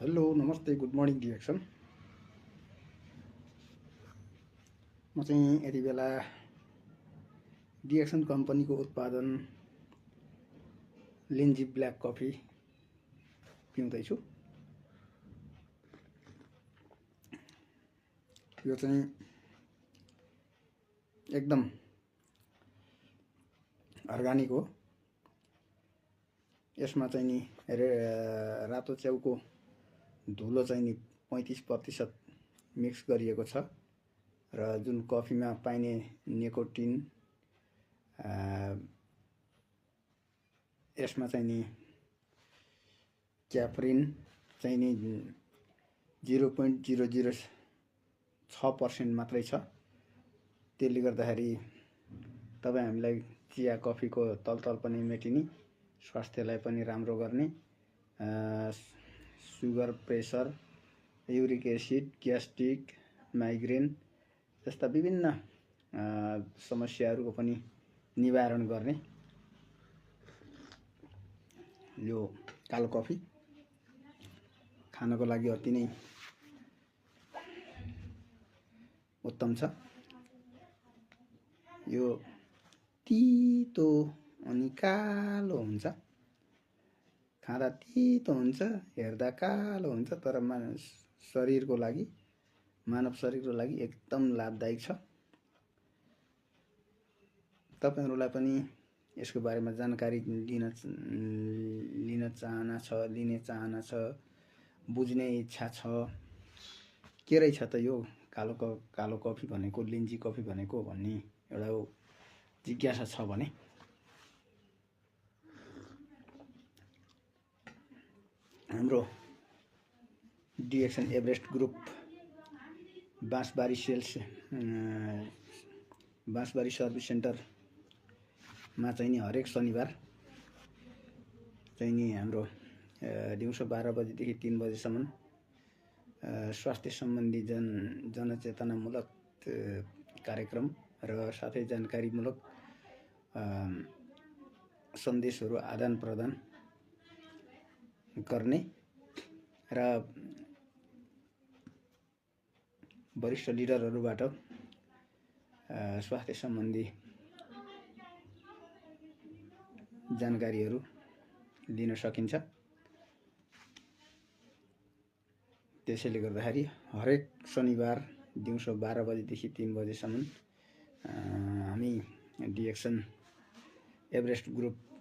Hello नमस्ते good morning direction. म चाहिँ यति बेला डिरेक्सन कम्पनीको उत्पादन लिन्जी ब्ल्याक कफी पिउँदैछु। यो चाहिँ एकदम अर्गानिक हो। यसमा चाहिँ नि रातो च्याउको धुलो चाहिँ नि 35% मिक्स गरिएको छ र जुन कफीमा पाइने निकोटिन यसमा चाहिँ नि क्याफरिन चाहिँ नि 0.006% मात्रै छ। त्यसले गर्दाखेरि तपाईँ हामीलाई चिया कफीको तलतल पनि मेटिने, स्वास्थ्यलाई पनि राम्रो गर्ने, sugar, pressure, uric acid, gastric, migraine जस्ता विभिन्न समस्याहरूको पनि निवारण गर्ने यो कालो कफी खानको लागि अति नै उत्तम छ। यो तितो अनि कालो हुन्छ, खाँदा तितो हुन्छ, हेर्दा कालो हुन्छ, तर शरीरको लागि, मानव शरीरको लागि एकदम लाभदायक छ। तपाईहरुलाई पनि यसको बारेमा जानकारी लिने चाहना छ, बुझ्ने इच्छा छ। के रहेछ त यो कालो कफी भनेको, लिन्जी कफी भनेको भन्ने एउटा जिज्ञासा छ भने हाम्रो डिरेक्सन एभरेस्ट ग्रुप बाँसबारी सर्भिस सेन्टरमा चाहिँ नि हरेक शनिबार चाहिँ नि हाम्रो दिउँसो 12 बजेदेखि 3 बजेसम्म स्वास्थ्य सम्बन्धी जनचेतनामूलक कार्यक्रम र साथै जानकारीमूलक सन्देशहरू आदान प्रदान गर्ने र वरिष्ठ लिडरहरूबाट स्वास्थ्य सम्बन्धी जानकारीहरू लिन सकिन्छ। त्यसैले गर्दाखेरि हरेक शनिबार दिउँसो 12 बजेदेखि 3 बजेसम्म हामी डिरेक्सन एभरेस्ट ग्रुप